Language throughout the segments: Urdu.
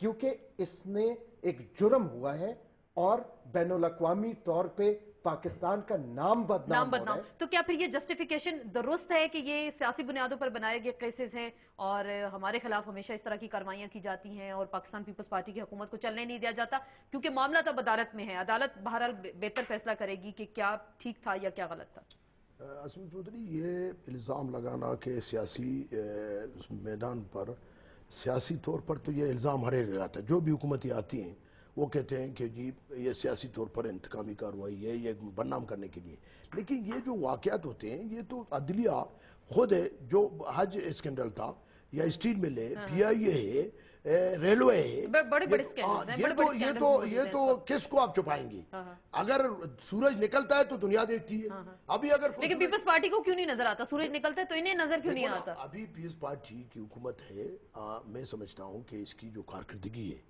کیونکہ اس نے ایک جرم ہوا ہے اور بین الاقوامی طور پہ پاکستان کا نام بدنام ہو رہا ہے. تو کیا پھر یہ جسٹیفیکیشن درست ہے کہ یہ سیاسی بنیادوں پر بنائے گئے کیسز ہیں اور ہمارے خلاف ہمیشہ اس طرح کی کاروائیاں کی جاتی ہیں اور پاکستان پیپلز پارٹی کی حکومت کو چلنے نہیں دیا جاتا کیونکہ معاملہ تو عدالت میں ہے, عدالت بہرحال بہتر فیصلہ کرے گی کہ کیا ٹھیک تھا یا کیا غلط تھا؟ عاصم چودھری, یہ الزام لگانا کہ سیاسی میدان پر سیاسی طور پر تو یہ الزام ہر ایک لگاتا ہے. جو بھی حکومتیں آتی ہیں وہ کہتے ہیں کہ جی یہ سیاسی طور پر انتقامی کارروائی ہے, یہ بدنام کرنے کے لیے. لیکن یہ جو واقعات ہوتے ہیں یہ تو عدلیہ خود ہے. جو حج اسکینڈل تھا یا اسٹیل مل ہے, پی آئی اے ہے, ریلوے ہے, یہ تو کس کو آپ چھپائیں گے؟ اگر سورج نکلتا ہے تو دنیا دیکھتی ہے. ابھی اگر لیکن پیپلز پارٹی کو کیوں نہیں نظر آتا؟ سورج نکلتا ہے تو انہیں نظر کیوں نہیں آتا؟ ابھی پیپلز پارٹی کی حکومت ہے, میں سمجھتا ہوں کہ اس کی جو کارکردگی ہے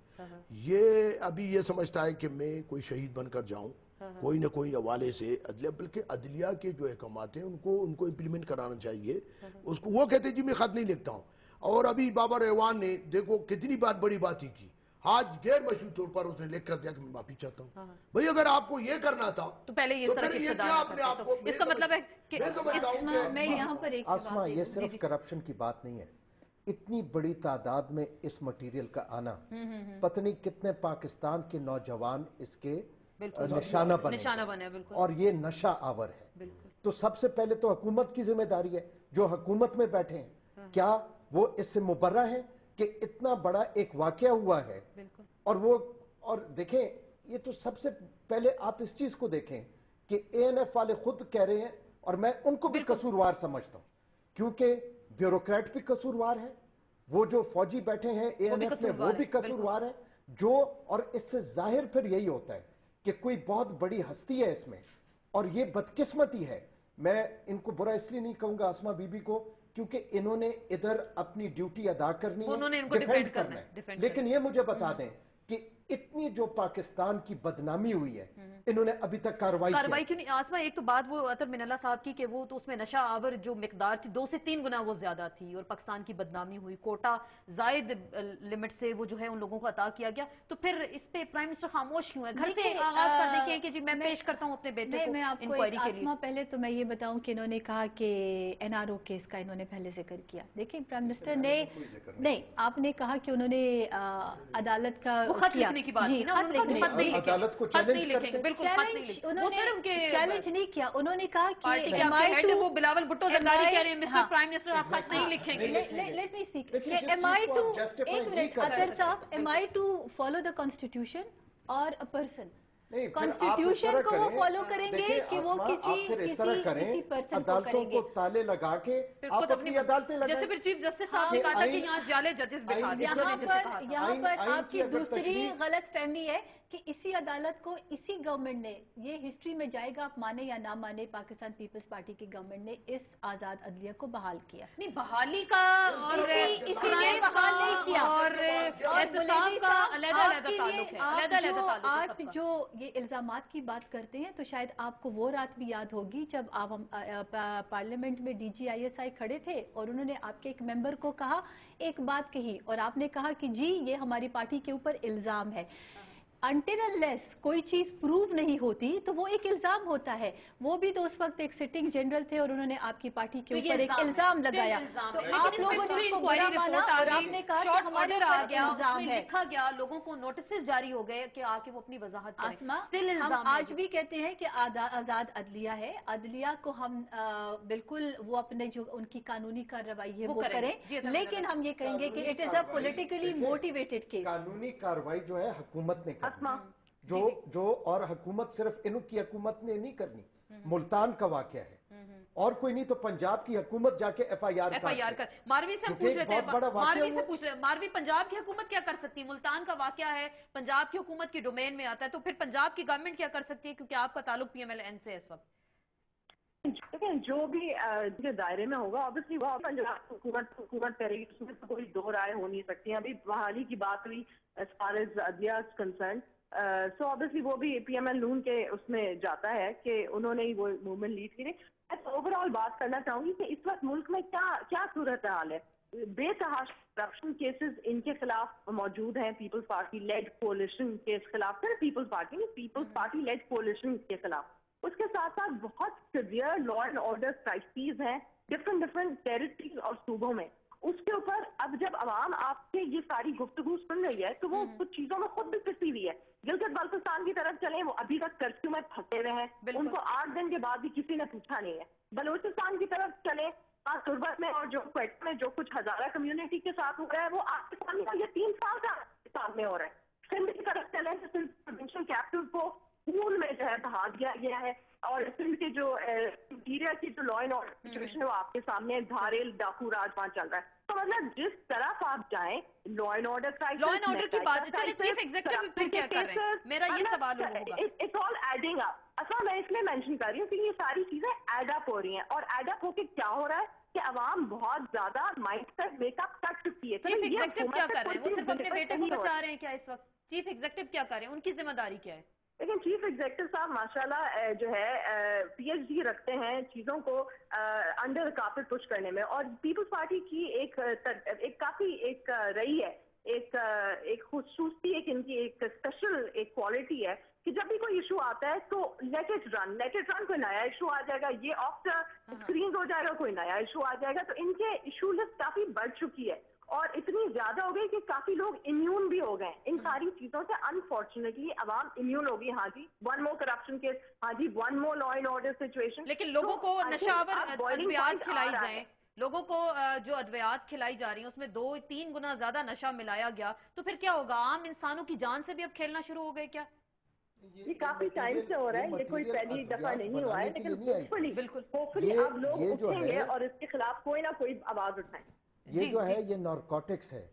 یہ ابھی یہ سمجھتا ہے کہ میں کوئی شہید بن کر جاؤں کوئی نہ کوئی حوالے سے عدلیہ, بلکہ عدلیہ کے جو احکامات ہیں ان کو امپلیمنٹ کرانا چاہیے. اس کو وہ کہتے ہیں جی میں خط نہیں لکھتا ہوں. اور ابھی بابر ایوان نے دیکھو کتنی بڑی بات ہی کی, آج غیر مشروع طور پر اس نے لکھ کر دیا کہ میں معافی چاہتا ہوں. بھئی اگر آپ کو یہ کرنا تھا تو پہلے یہ طرح کی ابتدا اپنے آپ کو, اس کا مطلب ہے کہ میں یہاں پر ایک آسما, یہ صرف کرپشن کی بات نہیں ہے, اتنی بڑی تعداد میں اس مٹیریل کا آنا, پتہ نہیں کتنے پاکستان کے نوجوان اس کے نشانہ بنے اور یہ نشہ آور ہے. تو سب سے پہلے تو حکومت کی ذمہ داری ہے, جو حکومت میں بیٹھے ہیں کیا وہ اس سے مبرہ ہیں کہ اتنا بڑا ایک واقعہ ہوا ہے. اور دیکھیں یہ تو سب سے پہلے آپ اس چیز کو دیکھیں کہ اے این ایف والے خود کہہ رہے ہیں, اور میں ان کو بھی قصوروار سمجھتا ہوں کیونکہ بیوروکریٹ بھی قصوروار ہے, وہ جو فوجی بیٹھے ہیں اے این ایف میں وہ بھی قصوروار ہے. اور اس سے ظاہر پھر یہی ہوتا ہے کہ کوئی بہت بڑی ہستی ہے اس میں, اور یہ بدقسمتی ہے. میں ان کو برا اس لیے نہیں کہوں گا آسما بی بی کو, کیونکہ انہوں نے ادھر اپنی ڈیوٹی ادا کرنی ہے, ڈیفینڈ کرنا ہے. لیکن یہ مجھے بتا دیں کہ اتنی جو پاکستان کی بدنامی ہوئی ہے انہوں نے ابھی تک کاروائی کیوں نہیں؟ آسما ایک تو بات وہ عطر من اللہ صاحب کی کہ وہ تو اس میں نشہ آور جو مقدار تھی 2 سے 3 گنا وہ زیادہ تھی, اور پاکستان کی بدنامی ہوئی, کوٹا زائد لمٹ سے وہ جو ہے ان لوگوں کو عطا کیا گیا. تو پھر اس پہ پرائم منسٹر خاموش کیوں ہے؟ گھر سے آغاز کر دیکھیں کہ جی میں پیش کرتا ہوں اپنے بیٹے کو میں آپ کو آسما پہلے تو میں یہ بتاؤں کہ انہوں نے کہا کہ این آر او کیس کا انہوں نے پہلے ذکر کیا. دیکھیں پرائم منسٹر نے نہیں, آپ نے کہا کہ انہوں نے عدالت کا خط لکھنے کی بات کی نا, عدالت کو چیلنج کرتے چیلنج نہیں کیا. انہوں نے کہا کہ وہ بلاول بھٹو زرداری کہہ رہے ہیں مسٹر پرائم منسٹر آپ خط نہیں لکھیں گے. Let me speak. Am I to, ایک منٹ Athar Sahab, am I to follow the constitution or a person? Constitution کو وہ فالو کریں گے کہ وہ کسی پرسن کو کریں گے؟ تالے لگا کے آپ اپنی عدالتیں لگائیں. جیسے پھر چیف جسٹس صاحب نے کہا تھا کہ یہاں جعلی ججز بٹھا دیں. یہاں پر آپ کی دوسری غلط فہمی ہے کہ اسی عدالت کو اسی گورنمنٹ نے, یہ ہسٹری میں جائے گا آپ مانے یا نہ مانے, پاکستان پیپلز پارٹی کی گورنمنٹ نے اس آزاد عدلیہ کو بحال کیا. نہیں بحالی کا اور اسی نے بحال نہیں کیا, اور احتساب کا علیحدہ تعلق ہے. آپ جو یہ الزامات کی بات کرتے ہیں تو شاید آپ کو وہ رات بھی یاد ہوگی جب آپ پارلیمنٹ میں D G I S I کھڑے تھے اور انہوں نے آپ کے ایک ممبر کو کہا, ایک بات کہی, اور آپ نے کہا کہ جی یہ ہماری پارٹی کے اوپر الزام ہے. until unless کوئی چیز پروو نہیں ہوتی تو وہ ایک الزام ہوتا ہے. وہ بھی تو اس وقت ایک سٹنگ جنرل تھے اور انہوں نے آپ کی پارٹی کے اوپر ایک الزام لگایا, تو آپ لوگوں نے اس کو برا مانا اور آپ نے کہا کہ ہمارے اوپر الزام ہے. لکھا گیا, لوگوں کو نوٹسز جاری ہو گئے کہ آ کے وہ اپنی وضاحت کریں. آسما, ہم آج بھی کہتے ہیں کہ آزاد عدلیہ ہے, عدلیہ کو ہم بالکل وہ اپنے جو ان کی قانونی کارروائی ہے وہ کریں, لیکن ہم یہ کہیں گے کہ it is a politically motivated case. قانونی کارروائی جو ہے حکومت نے کرنی, جو اور حکومت صرف ان کی حکومت نے نہیں کرنی, ملتان کا واقعہ ہے اور کوئی نہیں تو پنجاب کی حکومت جا کے ایف آئی آر کر. ماروی سے پوچھ رہے تھے, ماروی پنجاب کی حکومت کیا کر سکتی ہے؟ ملتان کا واقعہ ہے, پنجاب کی حکومت کی ڈومین میں آتا ہے, تو پھر پنجاب کی گورنمنٹ کیا کر سکتی ہے کیونکہ آپ کا تعلق پی ایم ایل این سے اس وقت؟ لیکن جو بھی دائرے میں ہوگا obviously وہ پنجاب حکومت کرے گی, اس میں کوئی دو رائے ہو نہیں سکتی. ابھی بحالی کی بات ہوئی as far as عدلیہ is concerned, so obviously وہ بھی پی ایم ایل نون کے اس میں جاتا ہے کہ انہوں نے ہی وہ موومنٹ لیڈ کی. اوور آل بات کرنا چاہوں گی کہ اس وقت ملک میں کیا صورت حال ہے. بے تحاشا کرپشن کیسز ان کے خلاف موجود ہیں, پیپلز پارٹی لیڈ کولیشن کے خلاف, صرف پیپلز پارٹی نہیں, پیپلز پارٹی لیڈ کولیشن کے خلاف. اس کے ساتھ ساتھ بہت severe law and order crises ہیں ڈفرنٹ ٹیریٹریز اور صوبوں میں. اس کے اوپر اب جب عوام آپ سے یہ ساری گفتگو سن رہی ہے تو وہ کچھ چیزوں میں خود بھی پسی ہوئی ہے. گلگت بلتستان کی طرف چلیں, وہ ابھی تک کرفیو میں پھنسے ہوئے ہیں, ان کو 8 دن کے بعد بھی کسی نے پوچھا نہیں ہے. بلوچستان کی طرف چلیں, تربت میں اور جو کوئٹہ میں جو کچھ ہزارہ کمیونٹی کے ساتھ ہو رہا ہے وہ آپ کے سامنے یہ 3 سال کا سامنے ہو رہا ہے. سندھ کی طرف چلیں تو سندھ پروونشل کیپٹل کو خون میں جو ہے بہا دیا گیا ہے, اور سندھ کے جو انٹیریئر کی جو لا اینڈ آرڈر سچویشن ہے وہ آپ کے سامنے دھاریل ڈاکو راج وہاں چل رہا ہے. تو مطلب جس طرف آپ جائیں لا اینڈ آرڈر کی بات, چلیں چیف ایگزیکٹو پھر کیا کر رہے ہیں, میرا یہ سوال ہوگا. It's all adding up. اصلا میں اس لیے مینشن کر رہی ہوں کہ یہ ساری چیزیں ایڈ اپ ہو رہی ہیں, اور ایڈ اپ ہو کے کیا ہو رہا ہے کہ عوام بہت زیادہ مائنڈ سیٹ میک اپ کر چکی ہے. چیف ایگزیکٹو کیا کر رہے ہیں, وہ صرف اپنے بیٹے کو بچا رہے ہیں کیا اس وقت؟ چیف ایگزیکٹو کیا کر رہے ہیں, ان کی ذمہ داری کیا ہے؟ لیکن چیف ایگزیکٹو صاحب ماشاءاللہ جو ہے پی ایچ ڈی رکھتے ہیں چیزوں کو انڈر کارپٹ پش کرنے میں, اور پیپلز پارٹی کی ایک کافی ایک رہی ہے, ایک خصوصی, ایک ان کی ایک اسپیشل ایک کوالٹی ہے کہ جب بھی کوئی ایشو آتا ہے تو لیٹ اٹ رن, کوئی نیا ایشو آ جائے گا, یہ آف دا اسکرین ہو جائے گا, کوئی نیا ایشو آ جائے گا. تو ان کے ایشو لسٹ کافی بڑھ چکی ہے اور اتنی زیادہ ہو گئی کہ کافی لوگ امیون بھی ہو گئے ان ساری چیزوں سے. انفارچونیٹلی عوام امیون ہوگی. ہاں جی, 1 more کرپشن کیس, ہاں جی 1 more law and order situation. لیکن لوگوں کو نشہ آور ادویات کھلائی جائیں, لوگوں کو جو ادویات کھلائی جا رہی ہیں اس میں 2-3 گنا زیادہ نشہ ملایا گیا, تو پھر کیا ہوگا؟ عام انسانوں کی جان سے بھی اب کھیلنا شروع ہو گئے کیا؟ یہ کافی ٹائم سے ہو رہا ہے, یہ کوئی پہلی دفعہ نہیں ہوا ہے, لیکن ہوپفلی اب لوگ اٹھیں گے اور اس کے خلاف کوئی نہ کوئی آواز اٹھائیں. یہ جو ہے یہ نارکوٹکس ہے,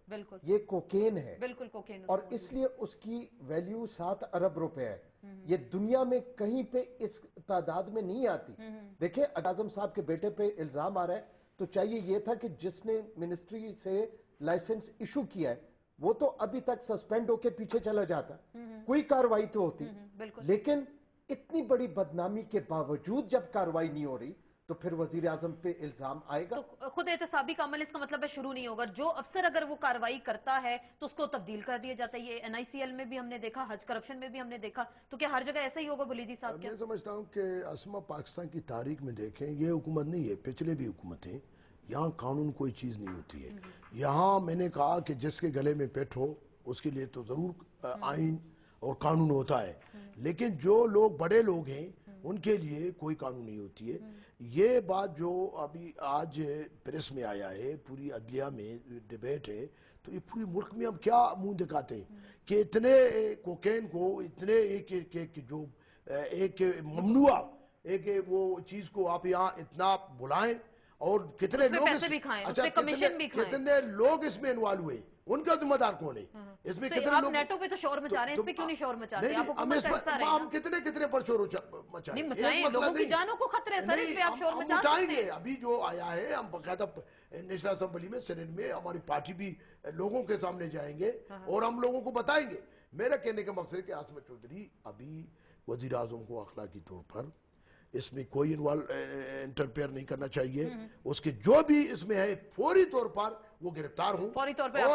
یہ کوکین ہے, بالکل کوکین, اور اس لیے اس کی ویلیو 7 ارب روپے ہے. یہ دنیا میں کہیں پہ اس تعداد میں نہیں آتی. دیکھیں اعظم صاحب کے بیٹے پہ الزام آ رہا ہے, تو چاہیے یہ تھا کہ جس نے منسٹری سے لائسنس ایشو کیا ہے وہ تو ابھی تک سسپینڈ ہو کے پیچھے چلا جاتا, کوئی کاروائی تو ہوتی. لیکن اتنی بڑی بدنامی کے باوجود جب کاروائی نہیں ہو رہی تو پھر وزیر اعظم پہ الزام آئے گا. تو خود احتسابی کا عمل اس کا مطلب ہے شروع نہیں ہوگا. جو افسر اگر وہ کاروائی کرتا ہے تو اس کو تبدیل کر دیا جاتا ہے. یہ NICL میں بھی ہم نے دیکھا, حج کرپشن میں بھی ہم نے دیکھا, تو کیا ہر جگہ ایسا ہی ہوگا ولیدی صاحب؟ میں سمجھتا ہوں کہ اسما پاکستان کی تاریخ میں دیکھیں, یہ حکومت نہیں ہے, پچھلے بھی حکومتیں, یہاں قانون کوئی چیز نہیں ہوتی ہے. یہاں میں نے کہا کہ جس کے گلے میں پیٹ ہو اس کے لیے تو ضرور آئین اور قانون ہوتا ہے, لیکن جو لوگ بڑے لوگ ہیں ان کے لیے کوئی قانون نہیں ہوتی ہے. یہ بات جو ابھی آج پریس میں آیا ہے, پوری عدلیہ میں ڈیبیٹ ہے, تو یہ پوری ملک میں ہم کیا منہ دکھاتے ہیں کہ اتنے کوکین کو, اتنے ایک ممنوع ایک وہ چیز کو آپ یہاں اتنا بلائیں, اور کتنے لوگ اس میں انوالو ہوئے, ان کا ذمہ دار کون ہے اس میں؟ کتنے لوگ نیٹو پہ تو شور مچا رہے ہیں, اس پہ کیوں نہیں شور مچاتے؟ ہم کتنے پر شور مچائیں؟ لوگوں کی جانوں کو خطرے ہے سر, اس پہ آپ شور مچا سکتے ہیں. ابھی جو آیا ہے, ہم باقاعدہ نیشنل اسمبلی میں, سینٹ میں ہماری پارٹی بھی لوگوں کے سامنے جائیں گے اور ہم لوگوں کو بتائیں گے. میرا کہنے کا مقصد ہے کہ عاصمہ چودھری ابھی وزیر اعظم کو اخلاقی طور پر اس میں کوئی انٹرفیئر نہیں کرنا چاہیے. اس کے جو بھی اس میں ہے فوری طور پر وہ گرفتار ہوں, اور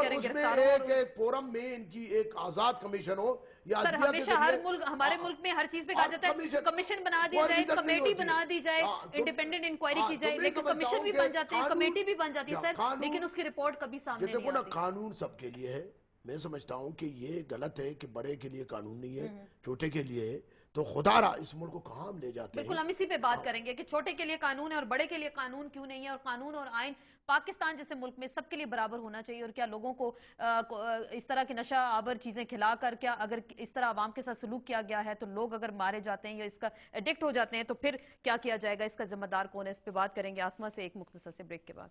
اس میں ایک فورم میں ان کی ایک آزاد کمیشن ہو. سر ہمیشہ ہمارے ملک میں ہر چیز پہ کہا جاتا ہے کمیشن بنا دی جائے, کمیٹی بنا دی جائے, انڈیپینڈنٹ انکوائری کی جائے, لیکن کمیشن بھی بن جاتے ہیں, کمیٹی بھی بن جاتی ہے سر, لیکن اس کی رپورٹ کبھی سامنے نہیں آتی. قانون سب کے لیے ہے. میں سمجھتا ہوں کہ یہ غلط ہے کہ بڑے کے لیے قانون نہیں ہے, چھوٹے کے لیے ہے. تو خدا را اس ملک کو کہاں ہم لے جاتے ہیں؟ بالکل, ہم اسی پہ بات کریں گے کہ چھوٹے کے لیے قانون ہے اور بڑے کے لیے قانون کیوں نہیں ہے, اور قانون اور آئین پاکستان جیسے ملک میں سب کے لیے برابر ہونا چاہیے. اور کیا لوگوں کو اس طرح کی نشہ آور چیزیں کھلا کر, کیا اگر اس طرح عوام کے ساتھ سلوک کیا گیا ہے تو لوگ اگر مارے جاتے ہیں یا اس کا ایڈکٹ ہو جاتے ہیں تو پھر کیا کیا جائے گا, اس کا ذمہ دار کون ہے؟ اس پہ بات کریں گے عاصمہ سے ایک مختصر سے بریک کے بعد.